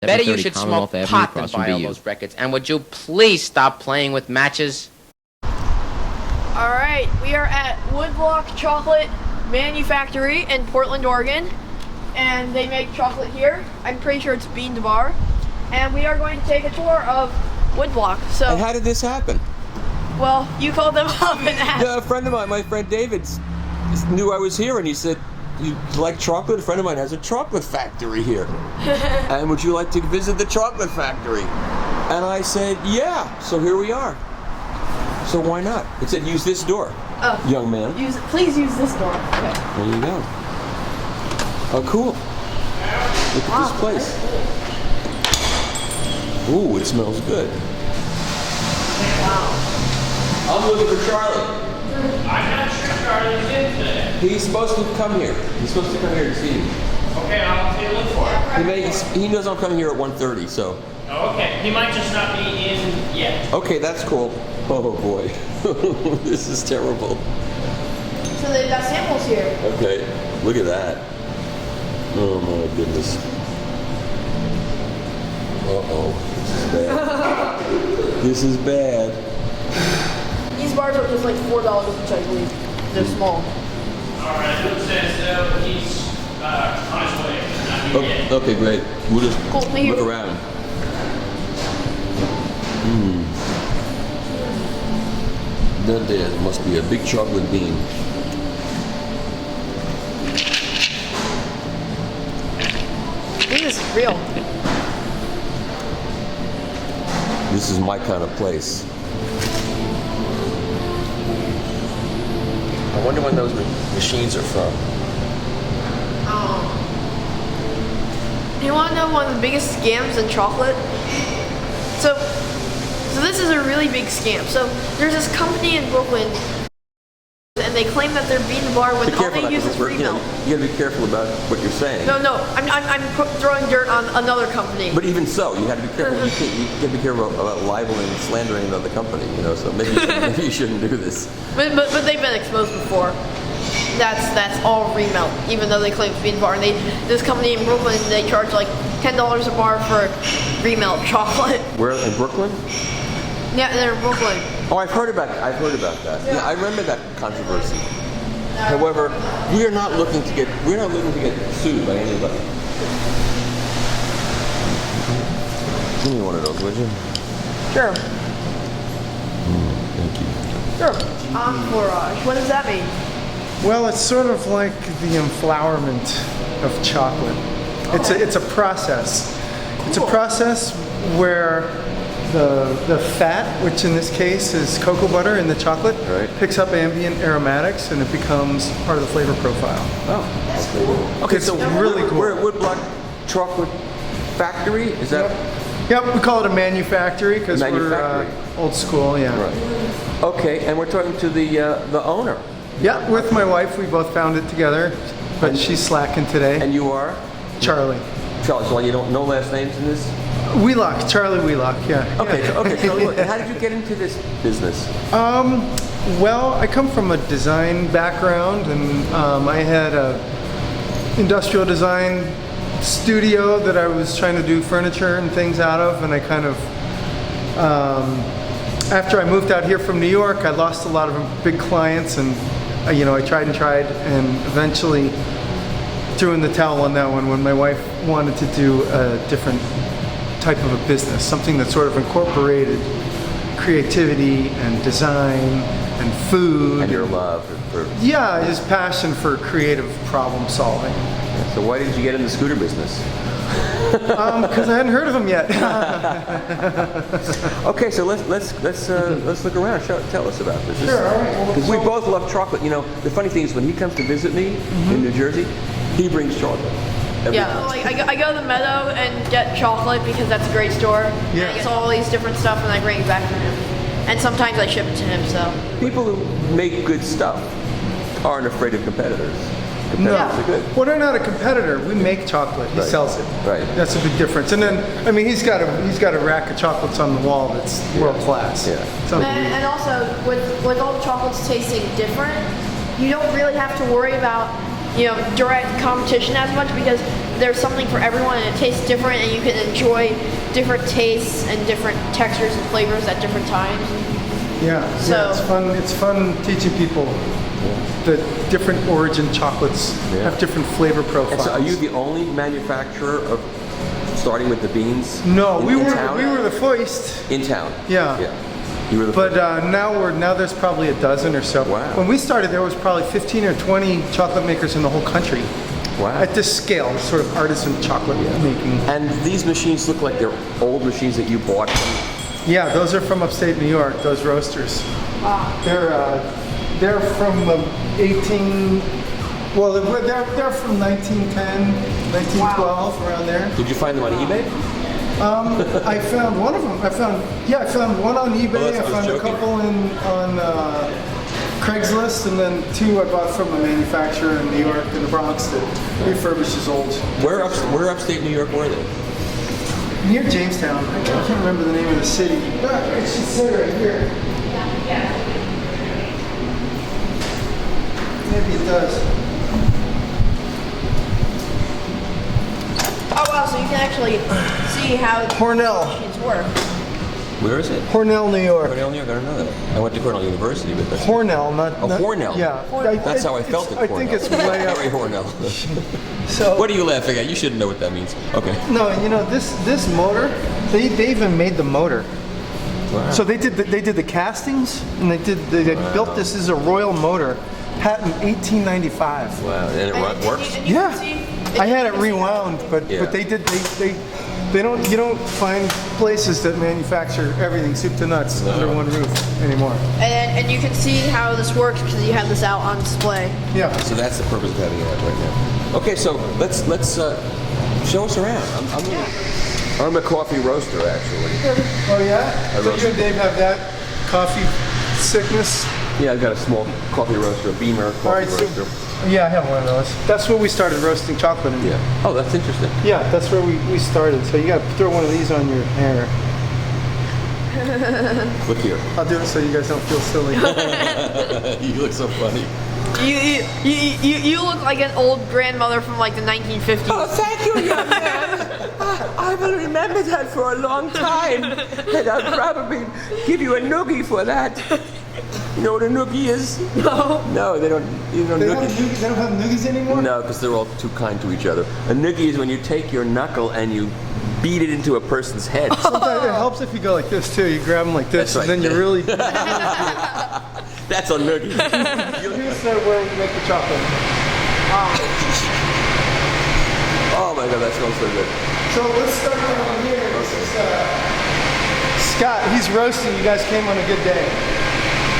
Better you should smoke pot than buy all those records. And would you please stop playing with matches? Alright, we are at Woodblock Chocolate Manufactory in Portland, Oregon. And they make chocolate here. I'm pretty sure it's bean to bar. And we are going to take a tour of Woodblock. So, and how did this happen? Well, you called them up and asked. A friend of mine, my friend David, knew I was here and he said, "You like chocolate? A friend of mine has a chocolate factory here. And would you like to visit the chocolate factory?" And I said, "Yeah." So here we are. So why not? It said, "Use this door, young man." Please use this door. Okay. There you go. Oh, cool. Look at this place. Ooh, it smells good. Wow. I'm looking for Charlie. I'm not sure Charlie's in today. He's supposed to come here. He's supposed to come here to see you. Okay, I'll take a look for him. He knows I'm coming here at 1:30, so. Oh, okay, he might just not be in yet. Okay, that's cool. Oh boy, this is terrible. So they've got samples here. Okay, look at that. Oh my goodness. Uh-oh, this is bad. This is bad. These bars are just like $4 each, I believe. They're small. Alright, Luke says he's on his way. Not here yet. Okay, great. We'll just look around. Then there must be a big chocolate bean. This is real. This is my kind of place. I wonder when those machines are from. You want to know one of the biggest scams in chocolate? So this is a really big scam. So there's this company in Brooklyn, and they claim that they're bean to bar when all they use is remelt. You gotta be careful about what you're saying. No, I'm throwing dirt on another company. But even so, you have to be careful. You gotta be careful about libeling and slandering another company. You know, so maybe you shouldn't do this. But they've been exposed before. That's all remelt, even though they claim it's bean to bar. And this company in Brooklyn, they charge like $10 a bar for remelt chocolate. Where in Brooklyn? Yeah, they're in Brooklyn. Oh, I've heard about that. Yeah, I remember that controversy. However, we're not looking to get sued by anybody. Give me one of those, would you? Sure. Thank you. Sure. Entourage. What does that mean? Well, it's sort of like the enflowerment of chocolate. It's a process. Cool. It's a process where the fat, which in this case is cocoa butter in the chocolate, picks up ambient aromatics and it becomes part of the flavor profile. Oh, that's cool. Okay, it's so really cool. We're at Woodblock Chocolate Factory. Is that? Yep, we call it a manufactory because we're old school. Yeah. Right. Okay, and we're talking to the owner. Yeah, with my wife, we both found it together, but she's slacking today. And you are? Charlie. Charlie, so you don't know last names in this? Wheelock, Charley Wheelock, yeah. Okay, so how did you get into this business? Well, I come from a design background, and I had a industrial design studio that I was trying to do furniture and things out of, and I kind of, after I moved out here from New York, I lost a lot of big clients, and I tried and eventually threw in the towel on that one when my wife wanted to do a different type of a business, something that sort of incorporated creativity and design and food. And your love for... Yeah, his passion for creative problem solving. So why did you get in the scooter business? Because I hadn't heard of them yet. Okay, so let's look around. Tell us about this. Sure. Because we both love chocolate. You know, the funny thing is when he comes to visit me in New Jersey, he brings chocolate. Like I go to the Meadow and get chocolate because that's a great store. Yeah. And I get all these different stuff and I bring it back to him. And sometimes I ship it to him. So people who make good stuff aren't afraid of competitors. No, well, they're not a competitor. We make chocolate. He sells it. Right. That's a big difference. And then, I mean, he's got a rack of chocolates on the wall that's world class. Yeah. And also, with all the chocolates tasting different, you don't really have to worry about direct competition as much because there's something for everyone, and it tastes different, and you can enjoy different tastes and different textures and flavors at different times. Yeah, So- it's fun. It's fun teaching people that different origin chocolates have different flavor And profiles. so, are you the only manufacturer of starting with the beans? No, in, we in were town? the first. In town. Yeah. Yeah. You were the But first. now there's probably a dozen or so. Wow. When we started, there was probably 15 or 20 chocolate makers in the whole country. Wow. At this scale, sort of artisan chocolate making. And these machines look like they're old machines that you bought from. Yeah, those are from upstate New York. Those roasters. Wow. They're from 18. Well, they're from 1910, 1912, around there. Did you find them on eBay? I found one of them. I found one on eBay. Oh, that's- I I was found a joking. couple on Craigslist, and then 2 I bought from a manufacturer in New York, in the Bronx, that refurbishes old. Where upstate New York were they? Near Jamestown. I can't remember the name of the city. It should say right here. Maybe it does. Oh wow, so you can actually see how Cornell. machines work. Where is it? Cornell, New York. Cornell, New York. I don't know that. I went to Cornell University, but that's Cornell, not. Oh, not- Cornell. Yeah. That's how I felt at I Cornell. think it's way up. Harry Hornell. So. What are you laughing at? You shouldn't know what that means. Okay. No, this motor, they even made the motor. Wow. So they did the castings, and they built this as a Royal motor, patent 1895. Wow. And it works? And you Yeah, can see- I had it rewound, but Yeah. they don't, you don't find places that manufacture everything soup to nuts under one roof anymore. And you can see how this works because you have this out on display. Yeah. So that's the purpose of having it out right now. Okay, so let's show us around. I'm a coffee roaster, actually. Oh yeah. So roast. you and Dave have that coffee sickness. Yeah, I've got a small coffee roaster, a Beamer coffee All right, roaster. yeah, I have one of those. That's where we started roasting chocolate in. Yeah. Oh, that's interesting. Yeah, that's where we started. So you got to throw one of these on your hair. Look here. I'll do it so you guys don't feel silly. You look so funny. You look like an old grandmother from like the 1950s. Oh, thank you, young man. I will remember that for a long time. And I'll probably give you a noogie for that. You know what a noogie is? No. No, they don't. You know, They don't noogie. have noogies anymore? No, because they're all too kind to each other. A noogie is when you take your knuckle and you beat it into a person's head. Sometimes it helps if you go like this too. You grab them like this, That's right. and then you really. That's a noogie. Here's where we make the chocolate. Oh my God, that smells so good. So let's start down here. This is Scott. He's roasting. You guys came on a good day.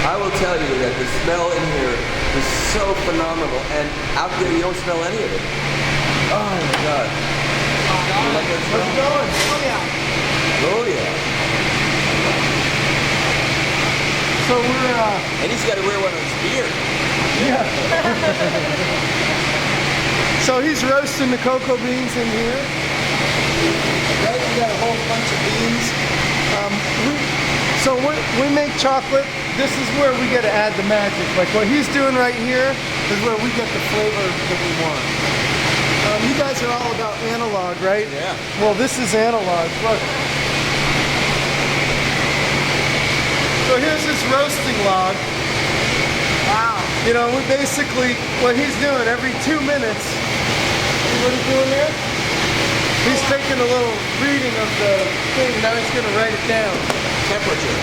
I will tell you that the smell in here is so phenomenal, and out there you don't smell any of it. Oh my God. You like that smell? Going. Oh yeah. Oh yeah. So we're And he's got to wear one on his beard. yeah. So he's roasting the cocoa beans in here. Right, we got a whole bunch of beans. So we make chocolate. This is where we get to add the magic. Like what he's doing right here is where we get the flavor that we want. You guys are all about analog, right? Yeah. Well, this is analog. Look. So here's this roasting log. Wow. You know, we basically, what he's doing every 2 minutes, see what he's doing there? He's taking a little reading of the thing, now he's going to write it down. Temperature.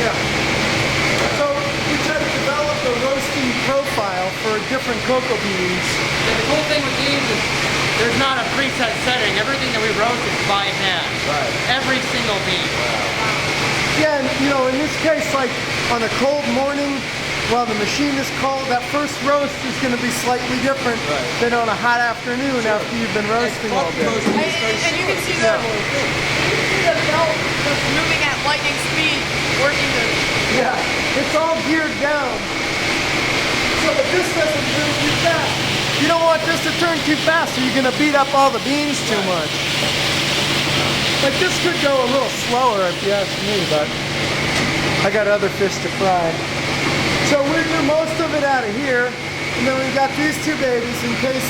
Yeah. So we try to develop a roasting profile for different cocoa beans. And the cool thing with these is there's not a preset setting. Everything that we roast is by hand. Right. Every single bean. Yeah, and you know, in this case, like on a cold morning, while the machine is cold, that first roast is going to be slightly different than on a hot afternoon after you've been roasting all day. And you can see the belt just moving at lightning speed, working the. Yeah, it's all geared down. So if this doesn't turn too fast, you don't want this to turn too fast or you're going to beat up all the beans too much. Like this could go a little slower if you ask me, but I got other fish to fry. So we do most of it out of here. And then we've got these two babies in case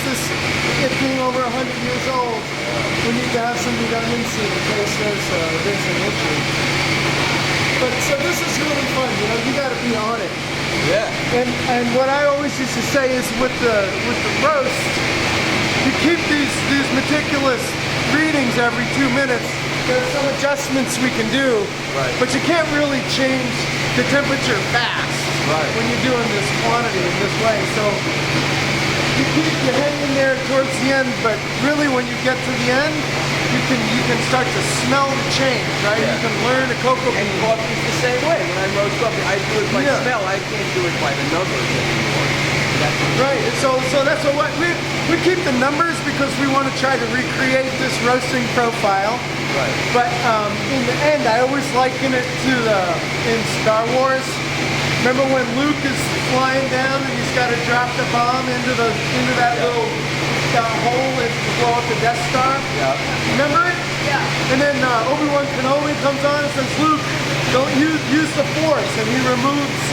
it being over 100 years old, we need to have some redundancy in case there's an issue. But so this is really fun, you got to be on it. Yeah. And what I always used to say is with the roast, you keep these meticulous readings every 2 minutes. There's some adjustments we can do, but you can't really change the temperature fast when you're doing this quantity in this way. So you hang in there towards the end, but really when you get to the end, you can start to smell the change, right? Yeah. You can learn a cocoa bean. And coffee's the same way. When I roast coffee, I do it by smell. I can't do it by the numbers anymore. Right. So that's what we keep the numbers because we want to try to recreate this roasting profile. Right. But in the end, I always liken it to in Star Wars. Remember when Luke is flying down and he's got to drop the bomb into that little hole and blow up the Death Star? Yeah. Remember it? Yeah. And then Obi-Wan Kenobi comes on and says, Luke, don't use the Force, and he removes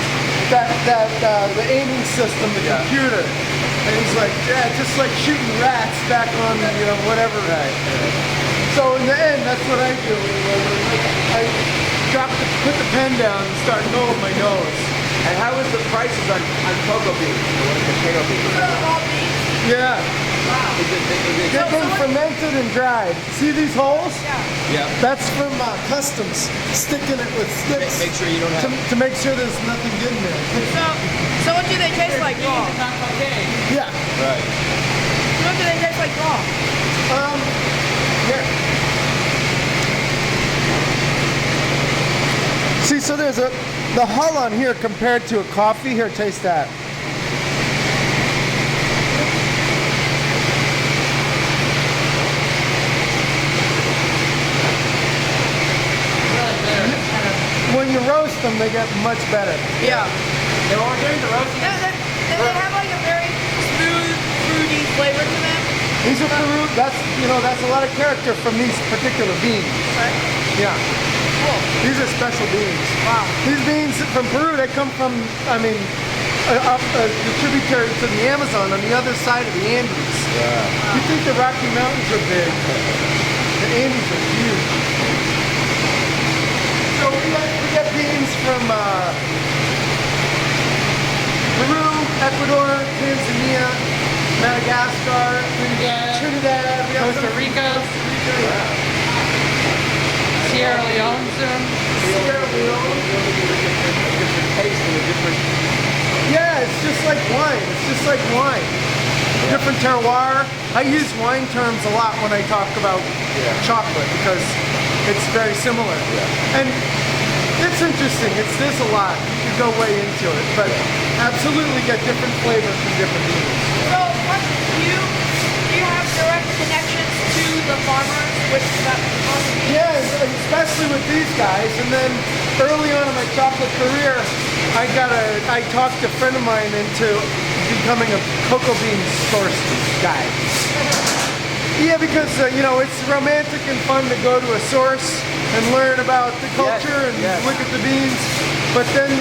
the aiming system, the computer. And he's like, yeah, just like shooting rats back on, whatever. Right. So in the end, that's what I do. I put the pen down and start going with my nose. And how is the prices on cocoa beans? What is cacao beans? Yeah. Wow. They've been fermented and dried. See these holes? Yeah. That's from customs, sticking it with sticks. Make sure you don't have... To make sure there's nothing in there. So what do they taste like raw? Yeah. Right. What do they taste like raw? Here. See, so there's the hull on here compared to a coffee. Here, taste that. When you roast them, they get much better. Yeah. They were doing the roasting. They have like a very smooth, fruity flavor to them. These are Peru. That's a lot of character from these particular beans. Right? Yeah. Cool. These are special beans. Wow. These beans from Peru, they come from, up the tributary to the Amazon on the other side of the Andes. Yeah. You think the Rocky Mountains are big? The Andes are huge. So we get beans from Peru, Ecuador, Tanzania, Madagascar, Trinidad, Costa Rica, Sierra Leone soon. Sierra Leone. Different taste and a different... Yeah, it's just like wine. It's just like wine. Different terroir. I use wine terms a lot when I talk about chocolate because it's very similar. And it's interesting. It's this a lot. You go way into it, but absolutely get different flavors from different beans. So, do you have direct connections to the farmers with that coffee? Yeah, especially with these guys. And then early on in my chocolate career, I talked a friend of mine into becoming a cocoa bean source guy. Yeah, because it's romantic and fun to go to a source and learn about the culture and look at the beans. But then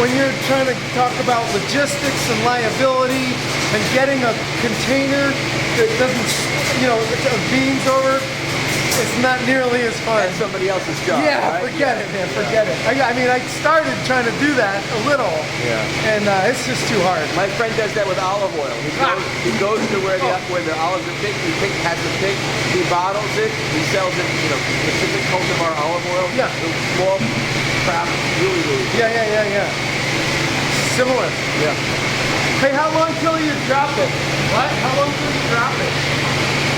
when you're trying to talk about logistics and liability and getting a container that doesn't, of beans over, it's not nearly as fun. That's somebody else's job. Yeah, right? forget it, man. Forget it. I started trying to do that a little, and it's just too hard. My friend does that with olive oil. He goes to where the olives are picked. Has the pick. He bottles it. He sells it. Specific cultivar olive oil. Yeah. The small craft, really. Yeah. Similar. Yeah. Hey, how long till you drop it? What? How long till you drop it?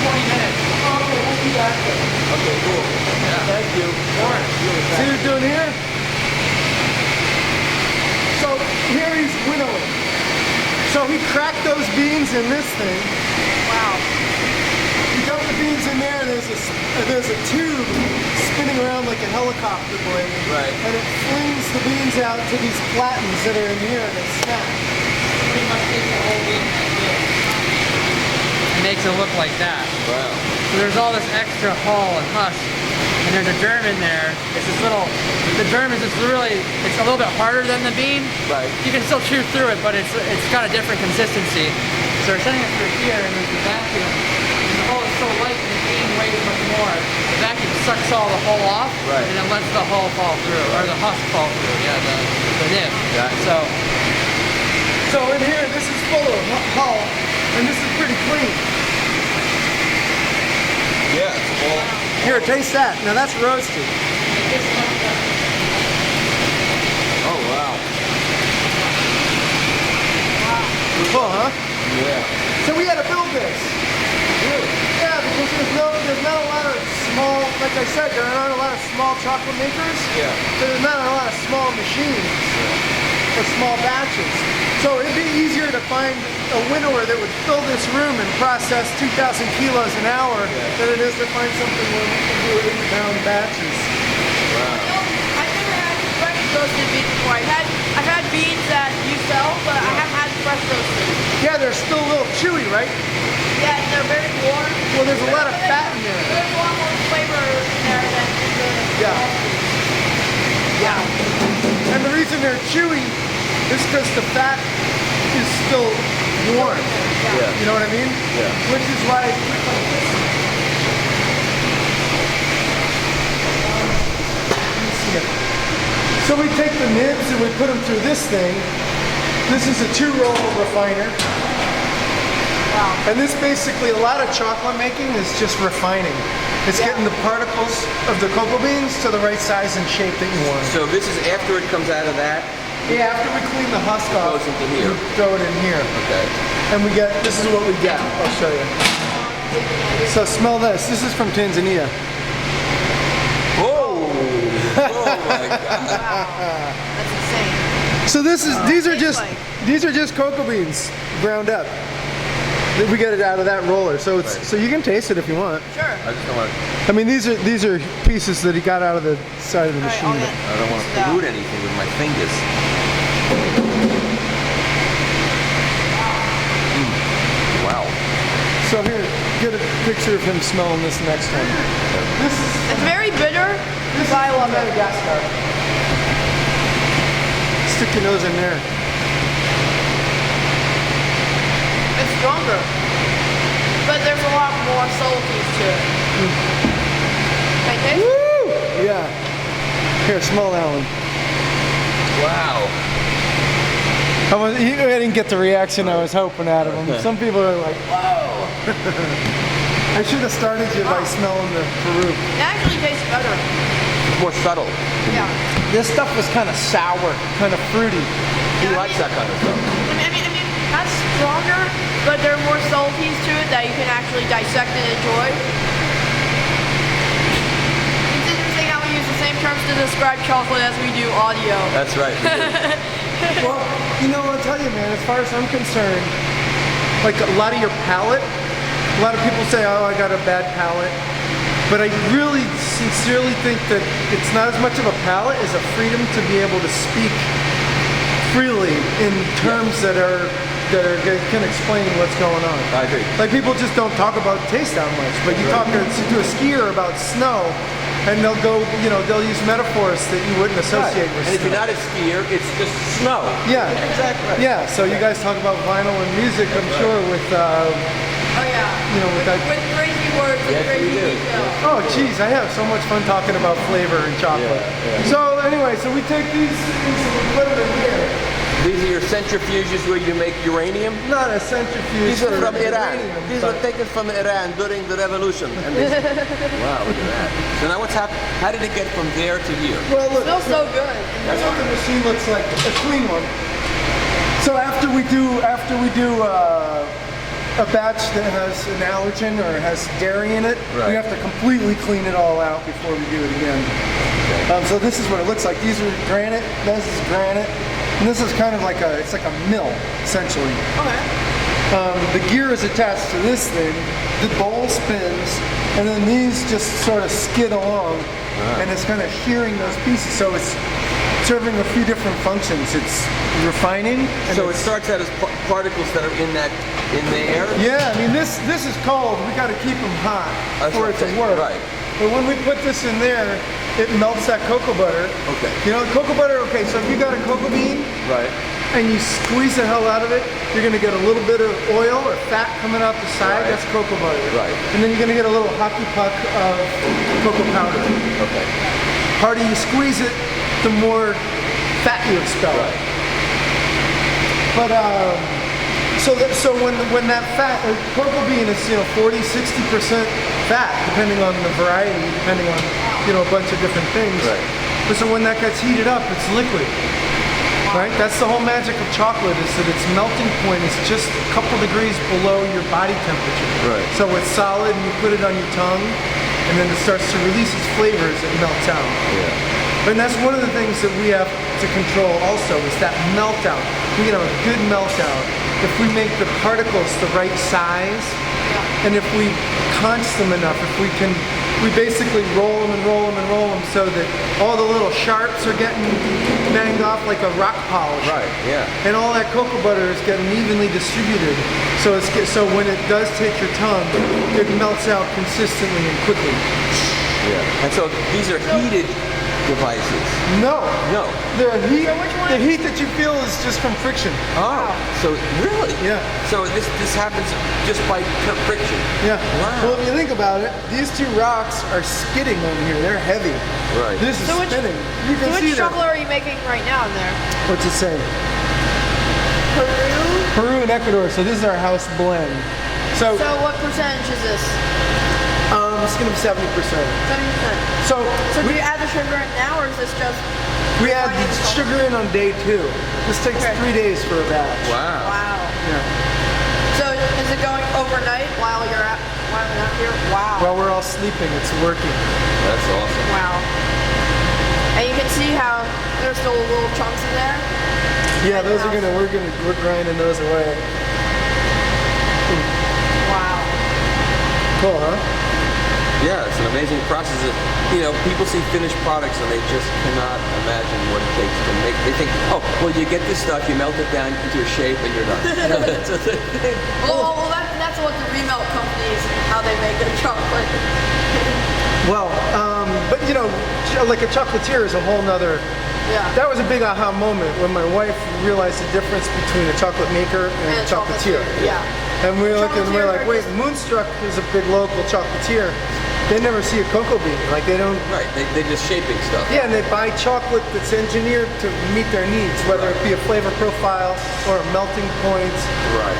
20 minutes. Okay, we'll be back then. Okay, cool. Yeah. Thank you. See what you're doing here? So here he's winnowing. So he cracked those beans in this thing. Wow. You dump the beans in there, and there's a tube spinning around like a helicopter blade. Right. And it flings the beans out to these platens that are in here, and they snap. Pretty much takes the whole bean like this. It makes it look like that. Wow. So there's all this extra hull and husk. And there's a germ in there. It's this little, the germ is just really, it's a little bit harder than the bean. Right. You can still chew through it, but it's got a different consistency. So we're sending it through here, and there's the vacuum. And the hull is so light, and the bean weighs much more. The vacuum sucks all the hull off, Right. and then lets the hull fall through, or the husk fall through. Yeah, the nib. Yeah. So in here, this is full of hull, and this is pretty clean. Yeah, it's all. Here, taste that. Now that's roasted. Oh wow. Full, huh? Yeah. So we had to build this. Really? Yeah, because there's not a lot of small, like I said, there aren't a lot of small chocolate makers. Yeah. So there's not a lot of small machines or small batches. So it'd be easier to find a winnower that would fill this room and process 2,000 kilos an hour than it is to find something where we can do 8-pound batches. I've never had fresh roasted beans before. I've had beans that you sell, but I haven't had fresh roasted. Yeah, they're still a little chewy, right? Yeah, and they're very warm. Well, there's a lot of fat in there. There's a lot more flavor in there than in the Yeah. And the reason they're chewy is because the fat is still warm. Yeah. You know what I mean? Yeah. Which is why it's like this. Let me see it. So we take the nibs and we put them through this thing. This is a 2-roll refiner. Wow. And this basically, a lot of chocolate making is just refining. It's getting the particles of the cocoa beans to the right size and shape that you want. So this is after it comes out of that. Yeah, after we clean the husk off, goes into here. we throw it in here. Okay. And we get, this is what we get. I'll show you. So smell this. This is from Tanzania. Oh! Oh my God! That's insane. So this is, these are Tastes just cocoa beans ground up. We get it out of that roller. So it's, so you can taste it if you want. Sure. I just don't want. I mean, these are pieces that he got out of the side of the machine. I don't want to pollute anything with my fingers. Wow. So here, get a picture of him smelling this next one. This is It's very bitter, but I love it. Madagascar. Stick your nose in there. It's stronger, but there's a lot more subtleties to it. Can I taste? Woo! Yeah. Here, smell that one. Wow. I didn't get the reaction I was hoping out of him. Some people are like, whoa! I should have started you by smelling the Peru. It actually tastes better. More subtle. Yeah. This stuff was kind of sour, kind of fruity. He likes that kind of stuff. I mean, that's stronger, but there are more subtleties to it that you can actually dissect and enjoy. It's interesting how we use the same terms to describe chocolate as we do audio. That's right. Well, you know, I'll tell you, man, as far as I'm concerned, like a lot of your palate, a lot of people say, oh, I got a bad palate. But I really sincerely think that it's not as much of a palate as a freedom to be able to speak freely in terms that can explain what's going on. I agree. Like people just don't talk about taste that much, but you talk to a skier about snow, and they'll go, you know, they'll use metaphors that you wouldn't associate with And if snow. you're not a skier, it's just snow. Yeah, Exactly. Right. yeah. So you guys talk about vinyl and music, I'm sure, with Oh yeah. you know, with that. With crazy words and Yes, we crazy do. details. Oh, geez, I have so much fun talking about flavor and chocolate. Yeah. So anyway, so we take these things and we put them in here. These are your centrifuges where you make uranium. Not a centrifuge. These are for from Iran. uranium, These but- were taken from Iran during the revolution. And wow, look at that. So now what's happened? How did it get from there to here? Well, look, It smells so good. that's what the machine looks like, a clean one. So after we do a batch that has an allergen or has dairy in it, Right. we have to completely clean it all out before we do it again. So this is what it looks like. These are granite. This is granite. And this is kind of like it's like a mill, essentially. Okay. The gear is attached to this thing. The bowl spins, and then these just sort of skid along, and it's kind of shearing those pieces. So it's serving a few different functions. It's refining. And So it starts out as particles that are in the air? Yeah, I mean this is cold. We got to keep them hot for it to work. Right. But when we put this in there, it melts that cocoa butter. Okay. You know, cocoa butter. Okay, so if you got a cocoa bean, Right. and you squeeze the hell out of it, you're gonna get a little bit of oil or fat coming out the side. Right. That's cocoa butter. Right. And then you're gonna get a little hockey puck of cocoa powder. Okay. Harder you squeeze it, the more fat you expel. Right. But so when that fat, cocoa bean is 40-60% fat, depending on the variety, depending on a bunch of different things. Right. But so when that gets heated up, it's liquid. Right? That's the whole magic of chocolate, is that its melting point is just a couple degrees below your body temperature. Right. So it's solid, and you put it on your tongue, and then it starts to release its flavor as it melts out. Yeah. And that's one of the things that we have to control also, is that melt out. We can have a good melt out if we make the particles the right size, and if we conch them enough, we basically roll them and roll them and roll them so that all the little sharps are getting banged off like a rock polish. Right, yeah. And all that cocoa butter is getting evenly distributed. So when it does take your tongue, it melts out consistently and quickly. Yeah. And so these are heated devices. No. No. The heat that you feel is just from friction. Oh. So really? Yeah. So this happens just by friction. Yeah. Wow. Well, if you think about it, these two rocks are skidding on here. They're heavy. Right. This is So spinning. You can So see which that. chocolate are you making right now in there? What's it say? Peru? Peru and Ecuador. So this is our house blend. So So what percentage is this? it's gonna be 70%. 70%. So So do you add the sugar in now, or is this just... we add the sugar in on day 2. This takes Okay. 3 days for a batch. Wow. Wow. Yeah. So is it going overnight while you're out here? Wow. While we're all sleeping, it's working. That's awesome. Wow. And you can see how there's still little chunks in there. Yeah, those are we're grinding those away. Wow. Cool, huh? Yeah, it's an amazing process. People see finished products and they just cannot imagine what it takes to make. They think, oh, well, you get this stuff, you melt it down into a shape, and you're done. Well, that's what the remelt companies, how they make their chocolate. Well, but like a chocolatier is a whole nother. Yeah. That was a big aha moment when my wife realized the difference between a chocolate maker and a chocolatier. Yeah. And we look and we're Chocolatiers like, are wait, just- Moonstruck is a big local chocolatier. They never see a cocoa bean. Like they don't. Right, they're just shaping stuff. Yeah, and they buy chocolate that's engineered to meet their needs, whether it be a flavor profile or a melting point. Right.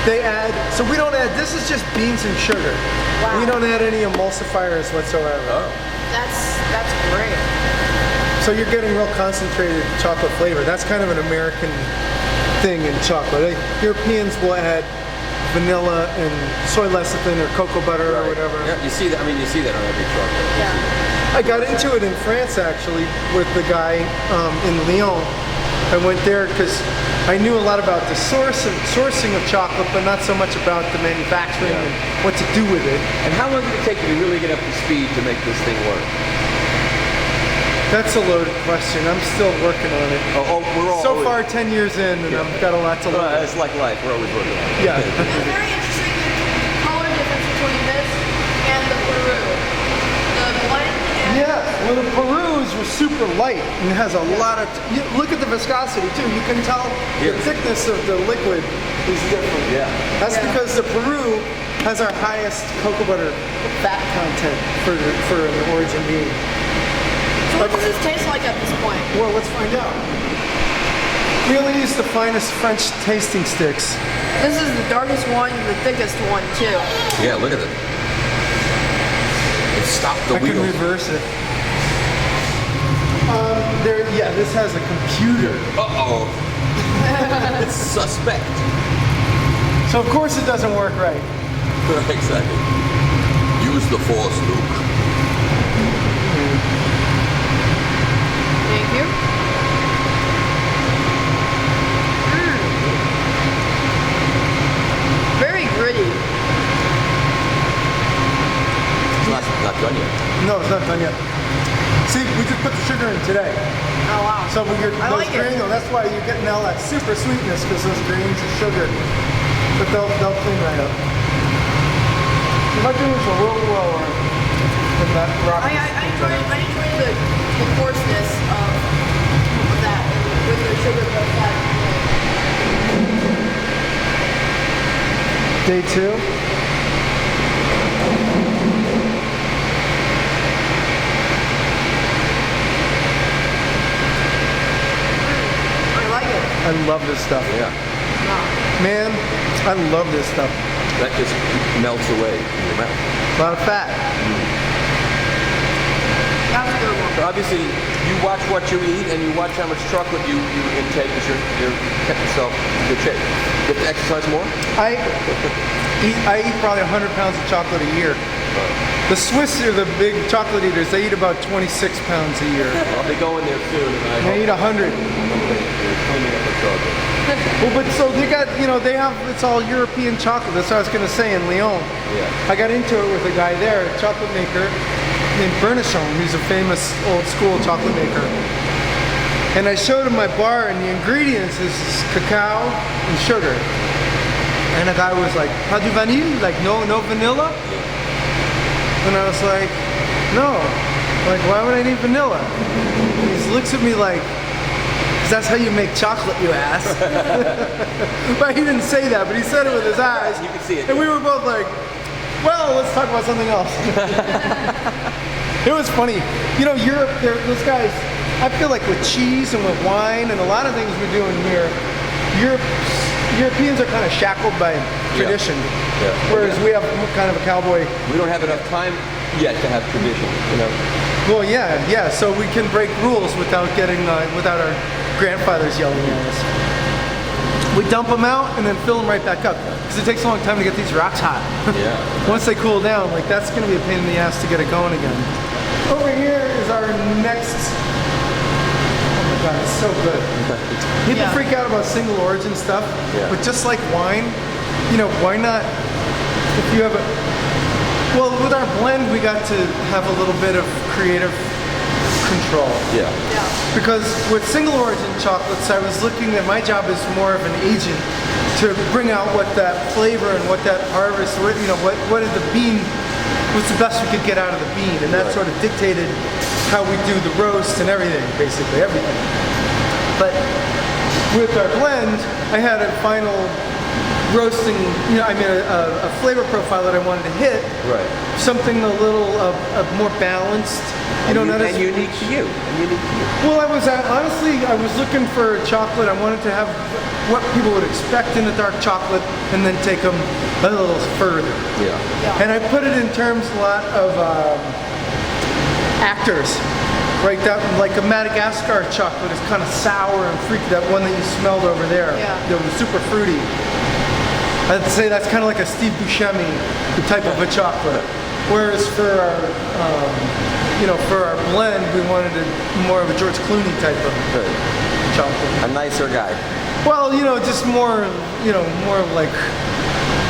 They add. So we don't add. This is just beans and sugar. Wow. We don't add any emulsifiers whatsoever. Oh. That's great. So you're getting real concentrated chocolate flavor. That's kind of an American thing in chocolate. Europeans will add vanilla and soy lecithin or cocoa butter or whatever. Yeah, you see that. I mean, you see that on every chocolate. Yeah. I got into it in France actually with the guy in Lyon. I went there because I knew a lot about the sourcing of chocolate, but not so much about the manufacturing and what to do with it. And how long did it take you to really get up to speed to make this thing work? That's a loaded question. I'm still working on it. We're all So far, 10 years in, and I've got a lot to learn. It's like life. We're always working on it. Yeah. It's very interesting the color difference between this and the Peru. The blend and Yeah, well the Perus were super light and it has a lot of, look at the viscosity too, you can tell the thickness of the liquid is different. Yeah. That's because the Peru has our highest cocoa butter fat content for an origin bean. So what does this taste like at this point? Well, let's find out. We only use the finest French tasting sticks. This is the darkest one, the thickest one too. Yeah, look at it. It stopped the I can wheel. reverse it. This has a computer. Uh-oh. It's suspect. So of course it doesn't work right. Exactly. Use the force, Luke. Thank you. Very gritty. It's not done yet. No, it's not done yet. See, we just put the sugar in today. Oh wow. So when you're I those like it. grains, that's why you're getting all that super sweetness because those grains of sugar. But they'll clean right up. You might do this a little lower than that rock. I enjoy the coarseness of that with the sugar but that. Day 2. I like it. I love this stuff. Yeah. Man, I love this stuff. That just melts away in your mouth. A lot of fat. That's a good one. So obviously, you watch what you eat and you watch how much chocolate you intake as you're kept yourself in good shape. Get to exercise more? I eat probably 100 pounds of chocolate a year. The Swiss are the big chocolate eaters. They eat about 26 pounds a year. I'll be going there soon. And They eat 100. They're cleaning up the chocolate. Well, but so they got, they have, it's all European chocolate. That's what I was going to say in Lyon. Yeah. I got into it with a guy there, a chocolate maker named Gracenote. He's a famous old school chocolate maker. And I showed him my bar, and the ingredients is cacao and sugar. And the guy was like, "Pas du vanille? Like no vanilla?" And I was like, "No. Like, why would I need vanilla?" And he looks at me like, "'Cause that's how you make chocolate, you ass." But he didn't say that, but he said it with his eyes. You can see it. And we were both like, "Well, let's talk about something else." It was funny. Europe, those guys, I feel like with cheese and with wine and a lot of things we're doing here, Europeans are kind of shackled by tradition. Yeah. Whereas we have kind of a cowboy. We don't have enough time yet to have tradition, Well, yeah. So we can break rules without without our grandfathers yelling at us. We dump them out and then fill them right back up because it takes a long time to get these rocks hot. Yeah. Once they cool down, that's going to be a pain in the ass to get it going again. Over here is our next. Oh my God, it's so good. People freak out about single origin stuff, but just like wine, why not? If you have well, with our blend, we got to have a little bit of creative control. Yeah. Because with single origin chocolates, I was looking at my job as more of an agent to bring out what that flavor and what that harvest, what is the bean, what's the best we could get out of the bean, and that sort of dictated how we do the roast and everything, basically everything. But with our blend, I had a final roasting, a flavor profile that I wanted to hit. Right. Something a little more balanced. And unique to you. Well, I was looking for chocolate. I wanted to have what people would expect in a dark chocolate, and then take them a little further. Yeah. And I put it in terms a lot of actors. Right, that like a Madagascar chocolate is kind of sour and freaky. That one that you smelled over there, that was super fruity. I'd say that's kind of like a Steve Buscemi type of a chocolate. Whereas for our, for our blend, we wanted more of a George Clooney type of chocolate. A nicer guy. Well, just more, more like.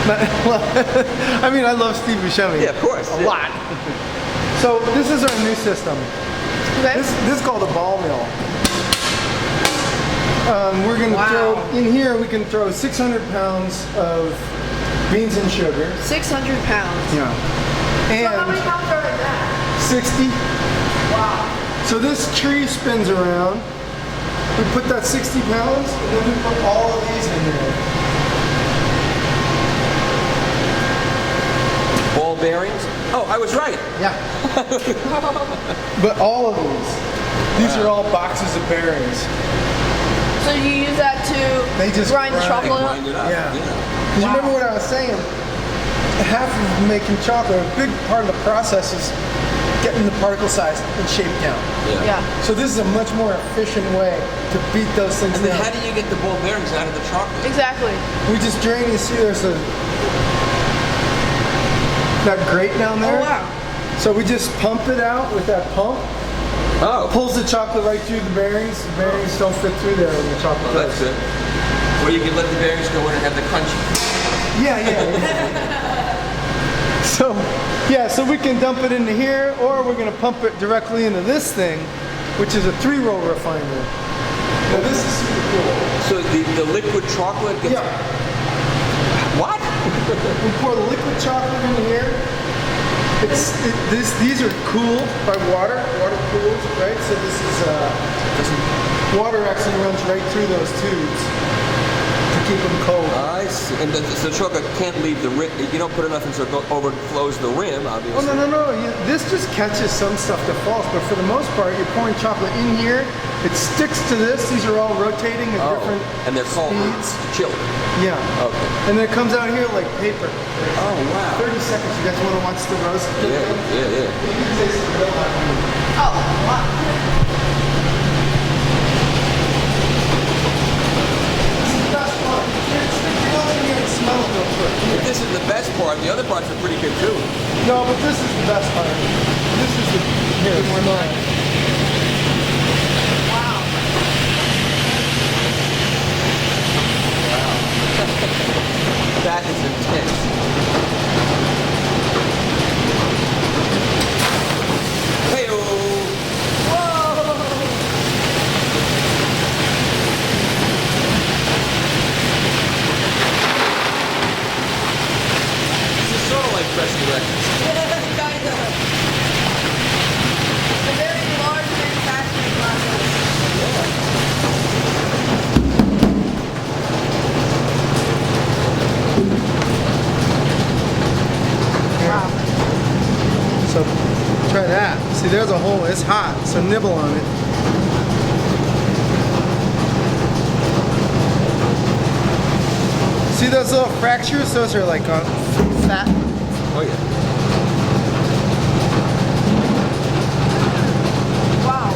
I love Steve Buscemi. Yeah, of course. A lot. So this is our new system. This is called a ball mill. We're going to throw, in here we can throw 600 pounds of beans and sugar. 600 pounds. Yeah. So how many pounds are in that? 60. Wow. So this tree spins around. We put that 60 pounds, and then we put all of these in there. Ball bearings? Oh, I was right. Yeah. But all of these are all boxes of bearings. So you use that to grind the chocolate up? Grind it up. Yeah. Because you remember what I was saying? Half of making chocolate, a big part of the process is getting the particle size and shape down. Yeah. So this is a much more efficient way to beat those things And then down. how do you get the ball bearings out of the chocolate? Exactly. We just drain. You see, there's that grate down there. Oh wow. So we just pump it out with that pump. Oh. Pulls the chocolate right through the bearings. The bearings don't fit through there when the chocolate Well, that's goes. it. Or you can let the bearings go in and have the crunchy. Yeah. So, yeah, so we can dump it into here, or we're gonna pump it directly into this thing, which is a 3-row refiner. Now this is super cool. So the liquid chocolate gets... Yeah. What? We pour the liquid chocolate into here. These are cooled by water cooled, right? So this is, water actually runs right through those tubes to keep them cold. I see. And the chocolate can't leave the rim. You don't put enough in so it overflows the rim, obviously. Oh, no. This just catches some stuff that falls, but for the most part, you're pouring chocolate in here. It sticks to this. These are all rotating at different and they're called speeds. Chilled. Yeah. Okay. And then it comes out here like paper. Oh, wow. 30 seconds. You guys want to watch the roast? Yeah. You can taste the real hot. Oh, wow. If this is the best part, the other parts are pretty good too. No, but this is the best part. This is the smell. That is intense. Hey-oh! This is sort of like pressing records. Kind of. It's a very large manufacturing process. Wow. So try that. See, there's a hole. It's hot, so nibble on it. See those little fractures? Those are like fat. Oh yeah. Wow.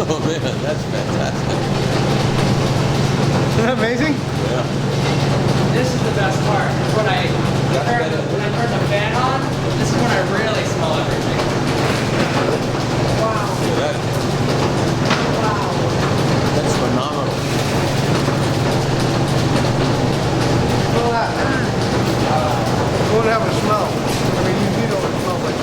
Oh man, that's fantastic. Isn't that amazing? Yeah. This is the best part. When I turn the fan on, this is when I really smell everything. Wow. Look at that. Wow. That's phenomenal. Smell that. It won't have a smell. I mean, you know what it smells like.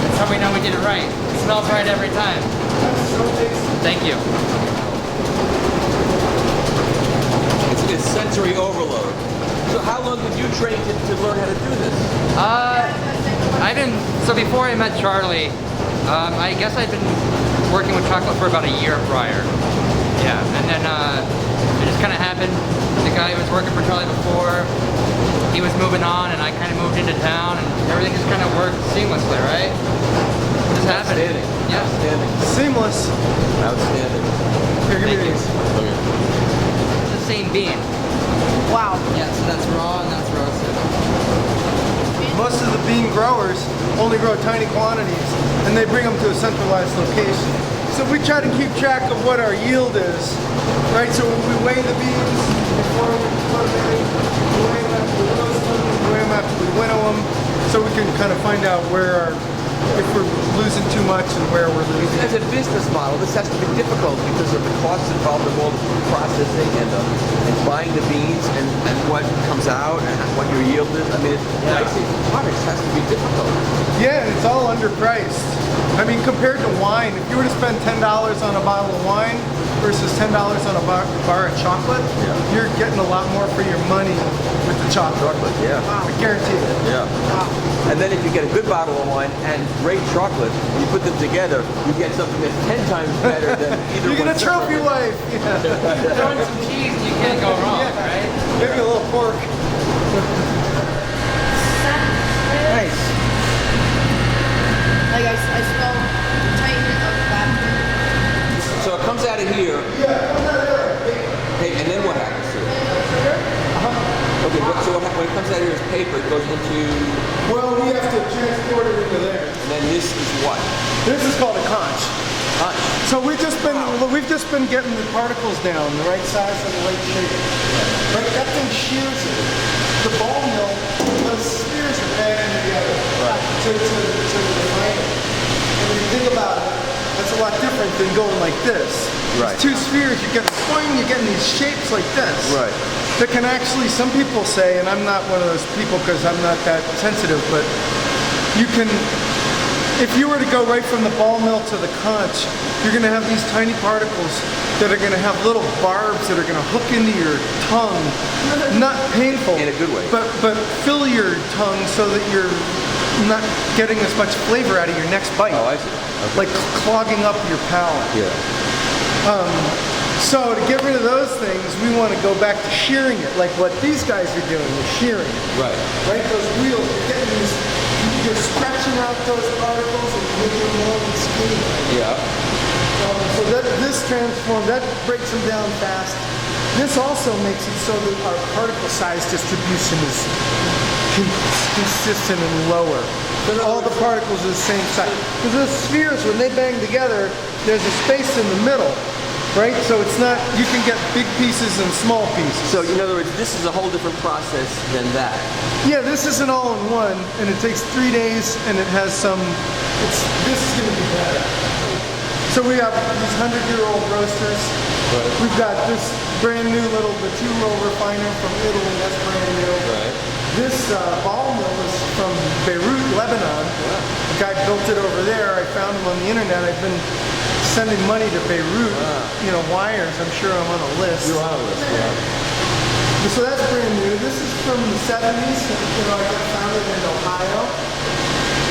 That's how we know we did it right. It smells right every time. That's so tasty. Thank you. It's sensory overload. So how long did you train to learn how to do this? So before I met Charley, I guess I'd been working with chocolate for about a year prior. Yeah, and then it just kind of happened. The guy who was working for Charley before, he was moving on, and I kind of moved into town, and everything just kind of worked seamlessly, right? It just happened. Outstanding. Yeah. Outstanding. Seamless. Outstanding. Here, give me Thank you. these. Okay. It's the same bean. Wow. Yeah, so that's raw and that's roasted. Most of the bean growers only grow tiny quantities, and they bring them to a centralized location. So we try to keep track of what our yield is, right? So we weigh the beans before we put them in, we weigh them after we roast them, we weigh them after we winnow them, so we can kind of find out where if we're losing too much and where we're losing. As a business model, this has to be difficult because of the costs involved in all the food processing and buying the beans and what comes out and what your yield is. I mean, pricing products has to be difficult. Yeah, and it's all underpriced. I mean, compared to wine, if you were to spend $10 on a bottle of wine versus $10 on a bar of chocolate, you're getting a lot more for your money with the chocolate. Yeah. I guarantee it. Yeah. And then if you get a good bottle of wine and great chocolate, you put them together, you get something that's 10 times better than either You get one a trophy separately. wife. Yeah. Throwing some cheese and you can't go wrong, right? Maybe a little pork. Nice. Like I smell tightness of that. So it comes out of here. Hey, and then what happens to it? Okay, so when it comes out of here as paper, it goes into... Well, we have to transport it into there. And then this is what? This is called a conch. Conch. So we've just been getting the particles down, the right size and the right shape. Right, that thing shears it. The ball mill, those spears are banging together. Right. To refine it. And when you think about it, that's a lot different than going like this. Right. It's two spheres, you're getting swing, you're getting these shapes like this. Right. that can actually, some people say, and I'm not one of those people because I'm not that sensitive, but you can, if you were to go right from the ball mill to the conch, you're going to have these tiny particles that are going to have little barbs that are going to hook into your tongue. Not painful. In a good way. But fill your tongue so that you're not getting as much flavor out of your next bite. Oh, I see. Okay. Like clogging up your palate. Yeah. So to get rid of those things, we want to go back to shearing it, like what these guys are doing, they're shearing it. Right. Right, those wheels, you're getting these, you're stretching out those particles and making them more skinny. Yeah. So this transform, that breaks them down fast. This also makes it so that our particle size distribution is consistent and lower. So all the particles are the same size. Because the spheres, when they bang together, there's a space in the middle, right? So it's not, you can get big pieces and small pieces. So in other words, this is a whole different process than that. Yeah, this is an all-in-one, and it takes 3 days, and it has some, this is going to be better. So we have these 100-year-old roasters. Right. We've got this brand new little, the 2-row refiner from Italy, that's brand new. Right. This ball mill is from Beirut, Lebanon. The guy built it over there. I found him on the internet. I've been sending money to Beirut, you know, wires. I'm sure I'm on a list. You're on a list, yeah. So that's brand new. This is from the 70s. You know, I found it in Ohio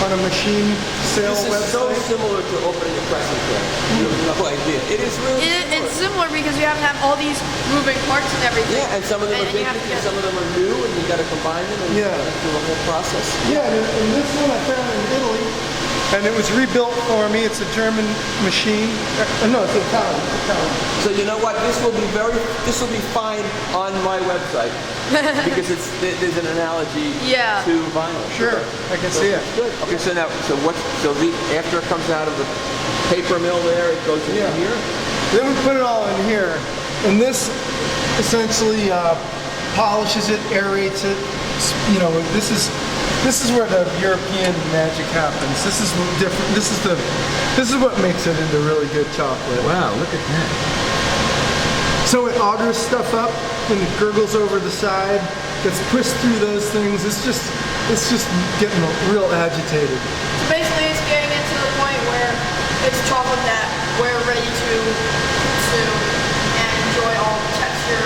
on a machine sale This is website. so similar to opening a pressing plant. You have no idea. It is really It's similar because you have to have all these moving parts and everything. Yeah, and some of them are And you basic have to and get- some of them are new, and you got to combine them and Yeah. do the whole process. Yeah, and this one I found in Italy, and it was rebuilt for me. It's a German machine. No, it's Italian. It's Italian. So you know what? This will be fine on my website because there's an analogy Yeah. to vinyl. Sure, I can see it. Good. Okay, so now, after it comes out of the paper mill there, it goes into here. Then we put it all in here, and this essentially polishes it, aerates it. You know, this is where the European magic happens. This is different. This is what makes it into really good chocolate. Wow, look at that. So it augers stuff up and it gurgles over the side, gets pushed through those things. It's just getting real agitated. Basically, it's getting into the point where it's chocolate that we're ready to consume and enjoy all the texture.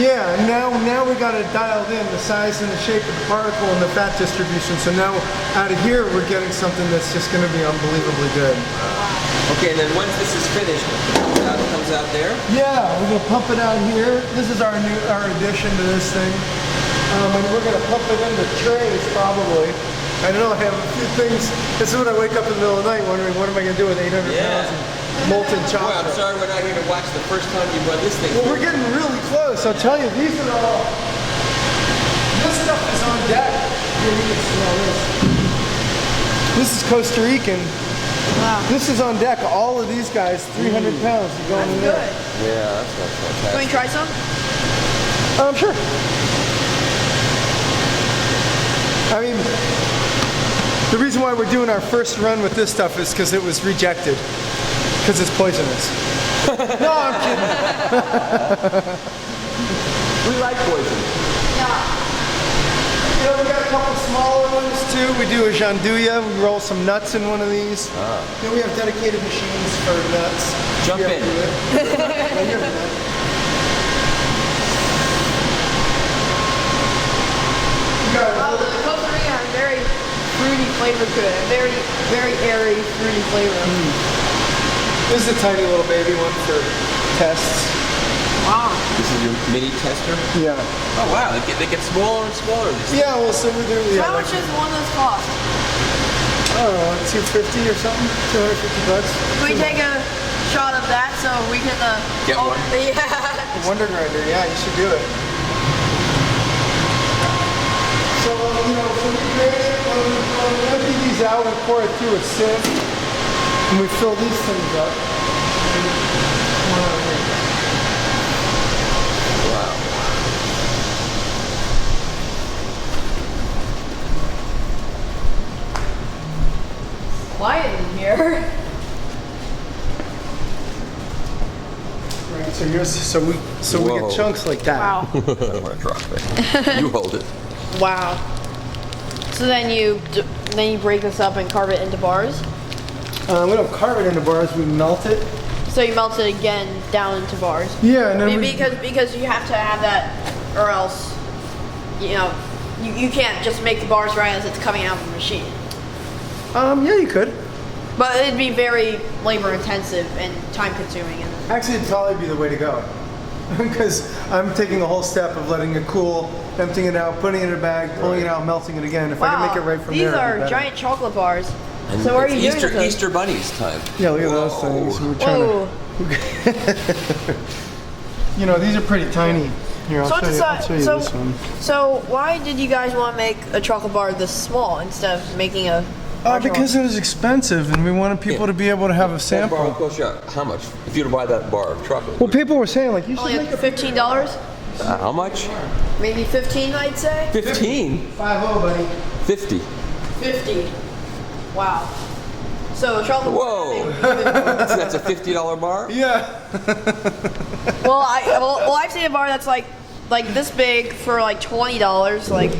Yeah, and now we got it dialed in, the size and the shape of the particle and the fat distribution. So now out of here, we're getting something that's just going to be unbelievably good. Okay, and then once this is finished, it comes out there. Yeah, we're gonna pump it out here. This is our addition to this thing. And we're gonna pump it into trays probably. I don't know, I have a few things. This is when I wake up in the middle of the night wondering what am I gonna do with 800 pounds of molten Well, I'm chocolate. sorry we're not here to watch the first time you run this thing. Well, we're getting really close. I'll tell you, these are all, this stuff is on deck. Here, you can smell this. This is Costa Rican. Wow. This is on deck. All of these guys, 300 pounds, are going in there. Good. Yeah, that's fantastic. Can we try some? Sure. I mean, the reason why we're doing our first run with this stuff is because it was rejected. Because it's poisonous. No, I'm kidding. We like poison. Yeah. You know, we got a couple smaller ones too. We do a gianduja. We roll some nuts in one of these. Then we have dedicated machines for nuts. Jump Yeah, in. do it. Yeah, you're the nut. You got Oh, the Costa Rica has very fruity flavor to it. Very, very airy, fruity flavor. This is a tiny little baby one for tests. Wow. This is your mini tester? Yeah. Oh wow, they get smaller and smaller. Yeah, well, so we do. Yeah, How much does one of those cost? I don't know, $250 or something? $250. Can we take a shot of that so we can Get one? Yeah. Wonder grinder, yeah, you should do it. So, you know, so we grade it, when we empty these out, we pour it through a sieve, and we fill these things up. Quiet in here. Right, so So we Whoa. get chunks like that. Wow. I don't want to drop it. You hold it. Wow. So then you break this up and carve it into bars. We don't carve it into bars. We melt it. So you melt it again down into bars. Yeah, and then because you have to have that, or else, you can't just make the bars right as it's coming out of the machine. Yeah, you could. But it'd be very labor intensive and time consuming. Actually, it'd probably be the way to go. Because I'm taking the whole step of letting it cool, emptying it out, putting it in a bag, pulling it out, melting it again. If I can make it right from there, these it'd be are better. giant chocolate bars. And So what are you doing Easter, with those? Easter bunnies time. Yeah, look at those things. We're trying Whoa. these are pretty tiny. Here, I'll show you this one. So why did you guys want to make a chocolate bar this small instead of making a larger Because one? it was expensive, and we wanted people to be able to have a That bar sample. will cost you how much? If you were to buy that bar of chocolate. Well, people were saying like you should Only make like a $15? How much? Maybe 15, I'd say. 15? 50, buddy. 50. 50. Wow. So a chocolate Whoa. bar. That's a $50 bar? Yeah. Well, I've seen a bar that's like this big for like $20. Like,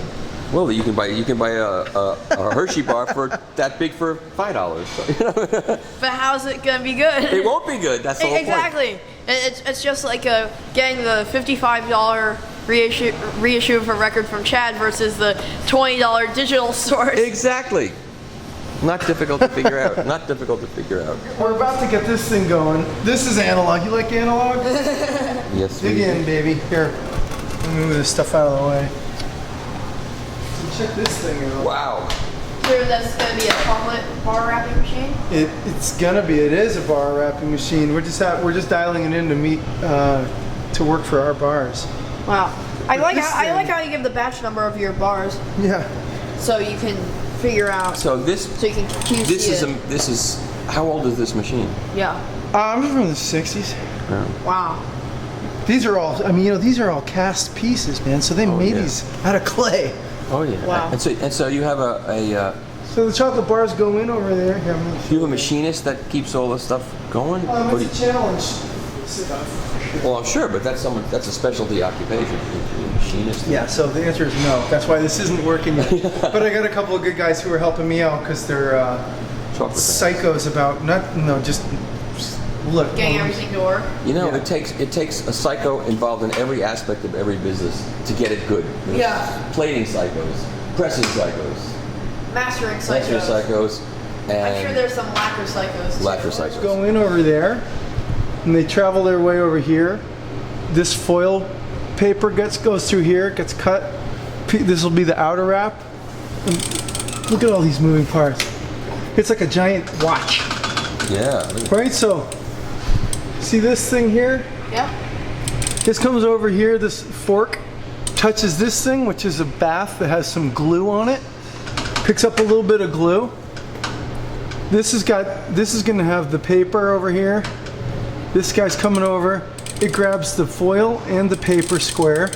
Well, you can buy a Hershey bar for that big for $5. but how's it gonna be good? It won't be good. That's the whole point. Exactly. It's just like getting the $55 reissue of a record from Chad versus the $20 digital source. Exactly. Not difficult to figure out. Not difficult to figure out. We're about to get this thing going. This is analog. You like analog? Yes. Dig we- in, baby. Here. Let me move this stuff out of the way. So check this thing out. Wow. So that's gonna be a chocolate bar wrapping machine. It's gonna be. It is a bar wrapping machine. We're just dialing it in to meet to work for our bars. Wow. I like this how you give the batch number of your bars Yeah. so you can figure out. So this So you can QC this is how old is this machine? Yeah. I'm from the '60s. Wow. These are all. I mean, these are all cast pieces, man. So they made yeah. these out of clay. Oh yeah. Wow. And so you have So the chocolate bars go in over there. Here, I'm gonna you have a machinist that keeps all this stuff going? Or do it's a challenge. well, I'm sure, but that's a specialty occupation. You're a machinist. Yeah, so the answer is no. That's why this isn't working yet. But I got a couple of good guys who are helping me out because they're Chocolate. psychos about just look. Getting everything to work. You know, Yeah. it takes a psycho involved in every aspect of every business to get it good. There's Yeah. plating psychos, pressing psychos, Mastering master psychos. psychos, and I'm sure there's some lacquer psychos. too. lacquer psychos. Go in over there, and they travel their way over here. This foil paper goes through here, gets cut. This will be the outer wrap. And look at all these moving parts. It's like a giant watch, Yeah. right? So, see this thing here? Yeah. This comes over here, this fork touches this thing, which is a bath that has some glue on it. Picks up a little bit of glue. This is gonna have the paper over here. This guy's coming over. It grabs the foil and the paper square.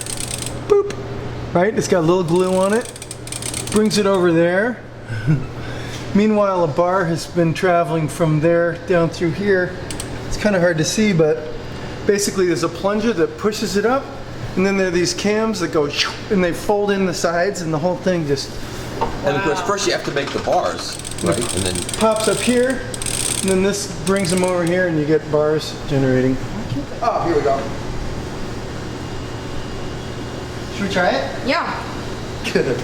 Boop. Right? It's got a little glue on it. Brings it over there. Meanwhile, a bar has been traveling from there down through here. It's kind of hard to see, but basically there's a plunger that pushes it up, and then there are these cams that go and they fold in the sides, and the whole thing just And of course, first you have to make the bars, right? And then pops up here, and then this brings them over here, and you get bars generating. Oh, here we go. Should we try it? Yeah. Good.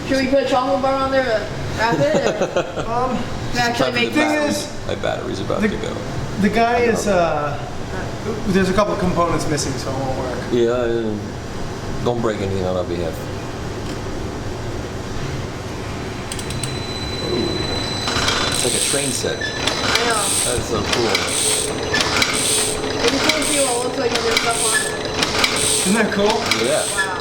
Should we put a chocolate bar on there to wrap it? Or to actually make thing this? is, my battery's about the- to go. the guy is there's a couple components missing, so it won't work. Yeah, don't break anything on our behalf. It's like a train set. I know. That's so cool. It'd be cool to see what it looks like when there's stuff on it. Isn't that cool? Yeah. Wow.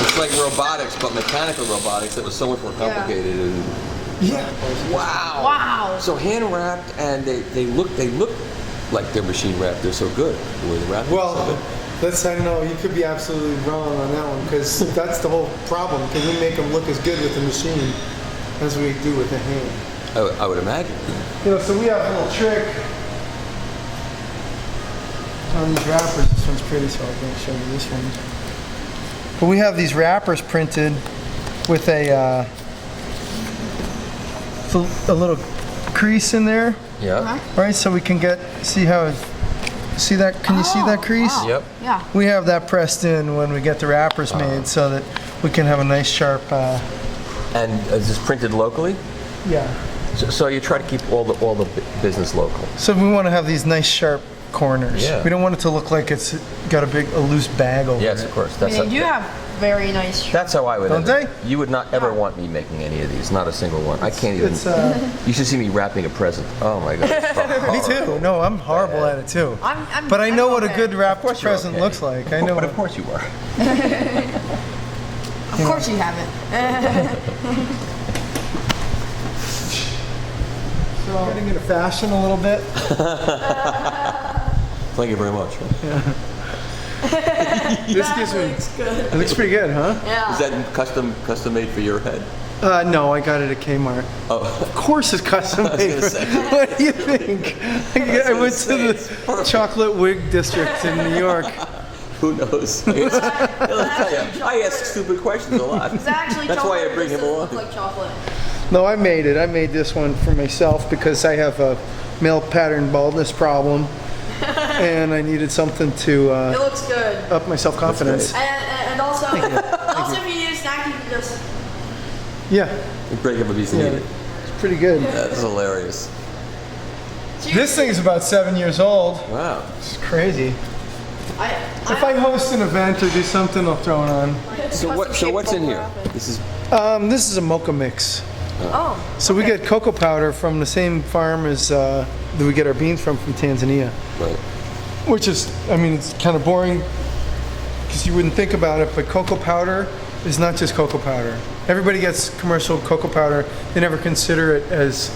It's like robotics, but mechanical robotics that was so much more complicated. And Yeah. wow. Wow. So hand wrapped, and they look like they're machine wrapped. They're so good the way they wrap. Well, So good. I don't know. You could be absolutely wrong on that one because that's the whole problem. Can we make them look as good with the machine as we do with the hand? I would imagine. You know, so we have a little trick. on these wrappers. This one's pretty, so I'm going to show you this one. But we have these wrappers printed with a little crease in there, Yeah. right? So we can see how it, see that? Can you see that crease? Wow. Yep. Yeah. We have that pressed in when we get the wrappers made, so that we can have a nice sharp. And is this printed locally? Yeah. So you try to keep all the business local. So we want to have these nice sharp corners. Yeah. We don't want it to look like it's got a loose bag over Yes, it. of course. I mean, you have very nice. That's how I would. Don't end it. they? You would not ever want me making any of these. Not a single one. I can't even. It's, You should see me wrapping a present. Oh my god. me too. No, I'm horrible at it too. But I know what a good wrapped present looks like. I know. But of course you are. Of course you haven't. So getting into fashion a little bit. Thank you very much. This gives me. good. It looks pretty good, huh? Yeah. Is that custom made for your head? No, I got it at Kmart. Oh, Of course it's custom was made. gonna say. What do you think? I went to the chocolate wig district in New York. who knows? I'll tell you, I ask stupid questions a lot. It's actually That's chocolate. why I bring him along. Like chocolate. No, I made it. I made this one for myself because I have a male pattern baldness problem, and I needed something to It looks good. up my self-confidence. And also, if you need a snack, you can just. Yeah, You break up a piece and yeah, eat it. it's pretty good. That's hilarious. This thing's about 7 years old. Wow. It's crazy. If I I host an event or do something, I'll throw it on. So what's in here? This is This is a Mocha mix. Oh. So we get cocoa powder from the same farm as that we get our beans from Tanzania. right. Which is, I mean, it's kind of boring because you wouldn't think about it, but cocoa powder is not just cocoa powder. Everybody gets commercial cocoa powder. They never consider it as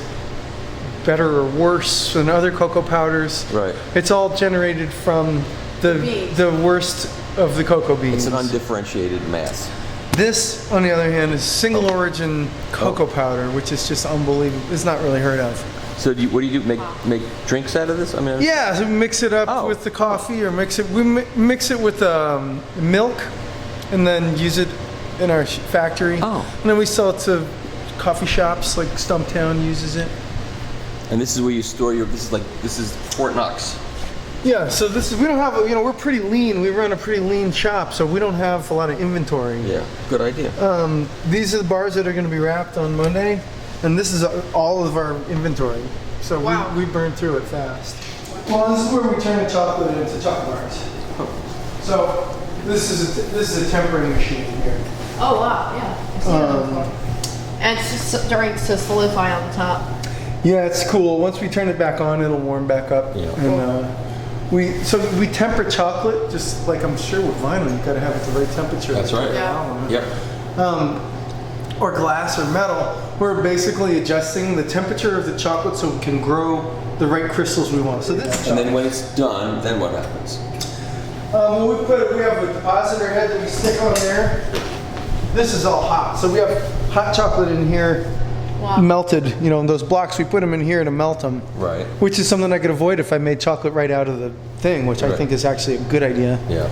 better or worse than other cocoa powders. Right. It's all generated from Beans. the worst of the cocoa beans. It's an undifferentiated mass. This, on the other hand, is single origin cocoa powder, which is just unbelievable. It's not really heard of. So what do you do? Make drinks out of this? I mean. Yeah, so we mix it up Oh. with the coffee, or mix it. We mix it with milk, and then use it in our factory. Oh. And then we sell it to coffee shops, like Stumptown uses it. And this is where you store your. This is Fort Knox. Yeah. So this is, we don't have. We're pretty lean. We run a pretty lean shop, so we don't have a lot of inventory. Yeah. Good idea. These are the bars that are going to be wrapped on Monday, and this is all of our inventory. So Wow. we burn through it fast. Well, this is where we turn the chocolate into chocolate bars. So this is a tempering machine here. Oh wow, yeah. I see that. And it's just starting to solidify on the top. Yeah, it's cool. Once we turn it back on, it'll warm back up. Yeah. And we temper chocolate just like I'm sure with vinyl. You got to have it the right temperature. That's right. Yeah. Yep. Or glass or metal. We're basically adjusting the temperature of the chocolate so it can grow the right crystals we want. So this. And then when it's done, then what happens? We have a depositor head that we stick on there. This is all hot. So we have hot chocolate in here, Wow. melted. Those blocks, we put them in here to melt them. Right. Which is something I could avoid if I made chocolate right out of the thing, which I Right. think is actually a good idea. Yeah.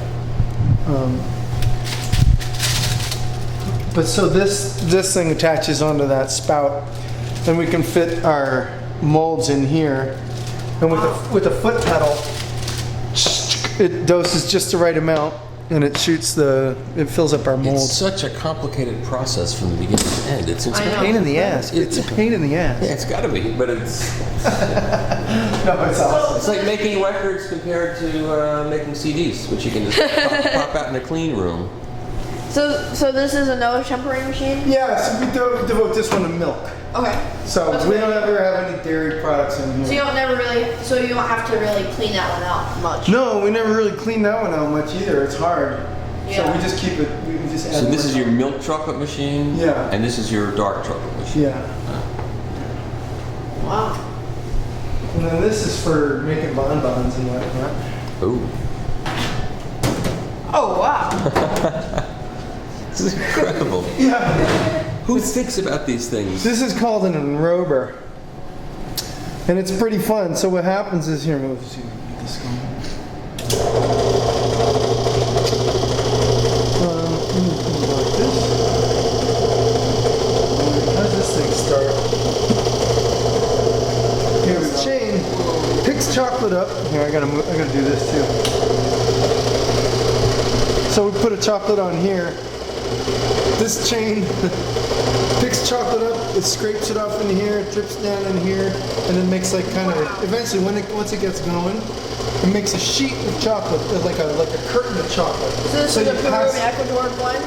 But so this thing attaches onto that spout, and we can fit our molds in here. And with the foot pedal, it doses just the right amount, and it fills up our molds. It's such a complicated process from the beginning to end. It's I a know. pain in the ass. It's a pain in the ass. Yeah, it's got to be, but it's No, it's awesome. it's like making records compared to making CDs, which you can just pop out in a clean room. So this is another tempering machine? Yeah, so we devote this one to milk. Okay. So That's we good. don't ever have any dairy products in So here. you don't have to really clean that one out much. No, we never really clean that one out much either. It's hard. So Yeah. we just keep it. We just add So this more is your chocolate. milk chocolate machine. Yeah. And this is your dark chocolate machine. Yeah. Wow. And then this is for making bonbons and whatnot. Ooh. Oh wow. This is incredible. Yeah. Who thinks about these things? This is called an enrober. And it's pretty fun. So what happens is, here, let's see if we can get this going. Like this. How does this thing start? Here we go. Chain picks chocolate up. Here, I gotta do this too. So we put a chocolate on here. This chain picks chocolate up, it scrapes it off in here, it drips down in here, and then makes like kind of, eventually once it gets going, it makes a sheet of chocolate, like a curtain of chocolate. So this is a Peru and Ecuador blend?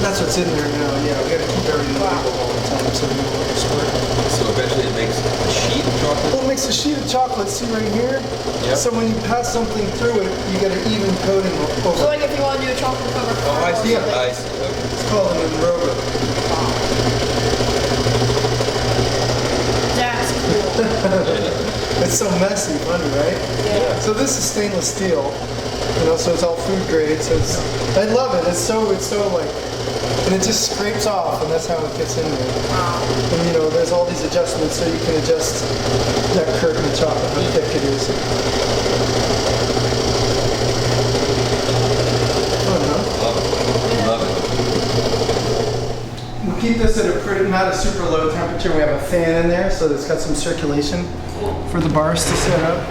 That's what's in there now, yeah. We gotta keep everything legal all the time so we don't want to squirt. So eventually it makes a sheet of chocolate? Well, it makes a sheet of chocolate, see right here? Yep. So when you pass something through it, you get an even coating over. So like if you want to do a chocolate covered Oh, I see. Yeah. I see. Okay. It's called an enrober. That's cool. It's so messy, funny, right? Yeah. So this is stainless steel, you know, so it's all food grade. So it's, I love it. It's so like, and it just scrapes off, and that's how it gets in there. Wow. And you know, there's all these adjustments, so you can adjust that curtain of chocolate, how thick it is. Love it. We keep this at a pretty, not a super low temperature. We have a fan in there, so it's got some circulation for the bars to set up.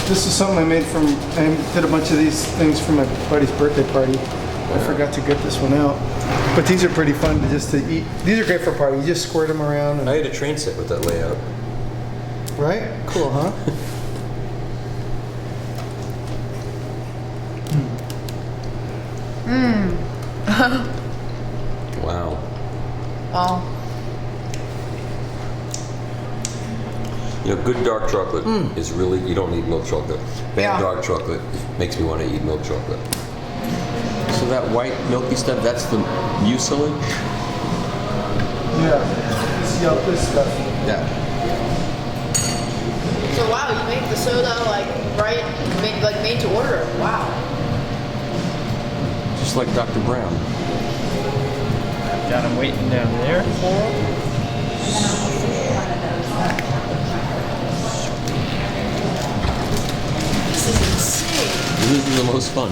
This is something I made I did a bunch of these things for my buddy's birthday party. I forgot to get this one out. But these are pretty fun to eat. These are great for a party. You just squirt them around. And, I had a train set with that layout. right? Cool, huh? Wow. Oh. You know, good dark chocolate is really, you don't need milk chocolate. Bad Yeah. dark chocolate makes me want to eat milk chocolate. So that white milky stuff, that's the mucilage? Yeah. This stuff. Yeah. So wow, you make the soda like made to order. Wow. Just like Dr. Brown. I've got him waiting down there for him. This is insane. This is the most fun.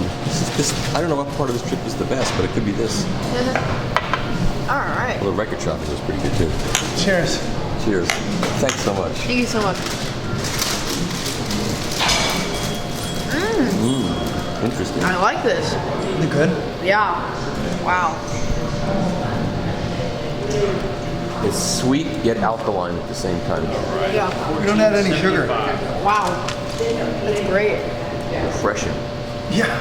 This, I don't know what part of this trip is the best, but it could be this. All right. Well, the record shopping was pretty good too. Cheers. Cheers. Thanks so much. Thank you so much. Interesting. I like this. You good? Yeah. Wow. It's sweet yet alkaline at the same time. Yeah. We don't add any sugar. Wow. That's great. Refreshing. Yeah.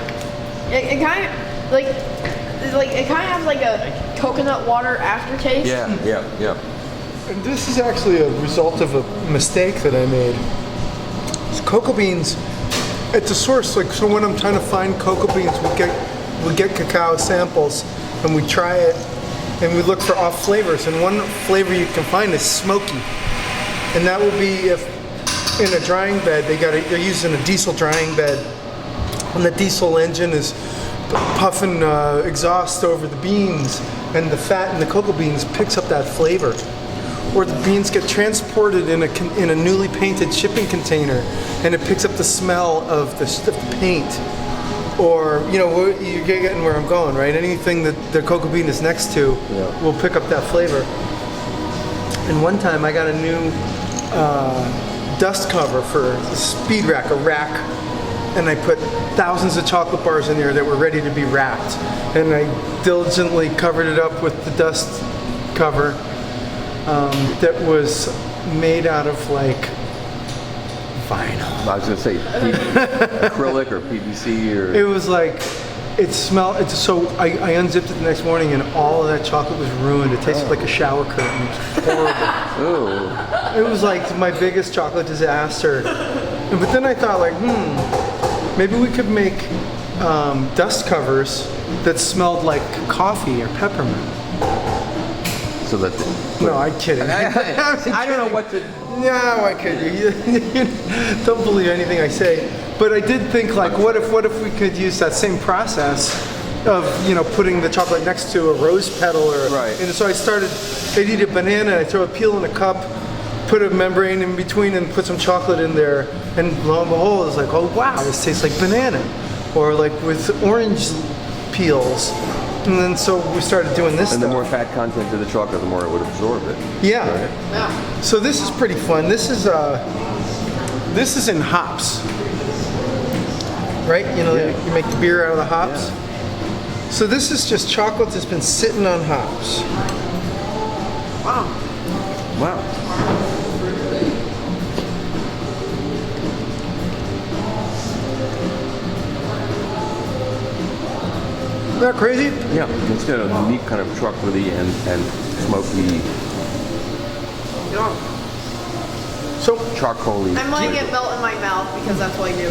It kind of it kind of has like a coconut water aftertaste. Yeah. And this is actually a result of a mistake that I made. It's cocoa beans. It's a source, like, so when I'm trying to find cocoa beans, we get cacao samples and we try it and we look for off flavors. And one flavor you can find is smoky. And that will be if in a drying bed, they're using a diesel drying bed. And the diesel engine is puffing exhaust over the beans, and the fat in the cocoa beans picks up that flavor. Or the beans get transported in a newly painted shipping container, and it picks up the smell of the paint. Or, you know, you're getting where I'm going, right? Anything that the cocoa bean is next to will pick up that flavor. And one time I got a new dust cover for a speed rack, a rack, and I put thousands of chocolate bars in there that were ready to be wrapped. And I diligently covered it up with the dust cover that was made out of like vinyl. I was going to say acrylic or PVC or... It was like, so I unzipped it the next morning and all of that chocolate was ruined. It tasted like a shower curtain. It was horrible. Ooh. It was like my biggest chocolate disaster. But then I thought like, maybe we could make dust covers that smelled like coffee or peppermint. So that... No, I'm kidding. I don't know what to... No, I could. You don't believe anything I say. But I did think like, what if we could use that same process of, you know, putting the chocolate next to a rose petal or... Right. And so I'd eat a banana, I throw a peel in a cup, put a membrane in between and put some chocolate in there, and lo and behold, it's like, oh wow, this tastes like banana, or like with orange peels. And then so we started doing this And stuff. the more fat content of the chocolate, the more it would absorb it. Yeah. Right? So this is pretty fun. This is in hops, right? You know, you make the beer out of the hops. Yeah. So this is just chocolate that's been sitting on hops. Wow. Isn't that crazy? Yeah, it's got a unique kind of chocolatey and smoky, So charcoaly I might flavor. get melt in my mouth because that's what I do.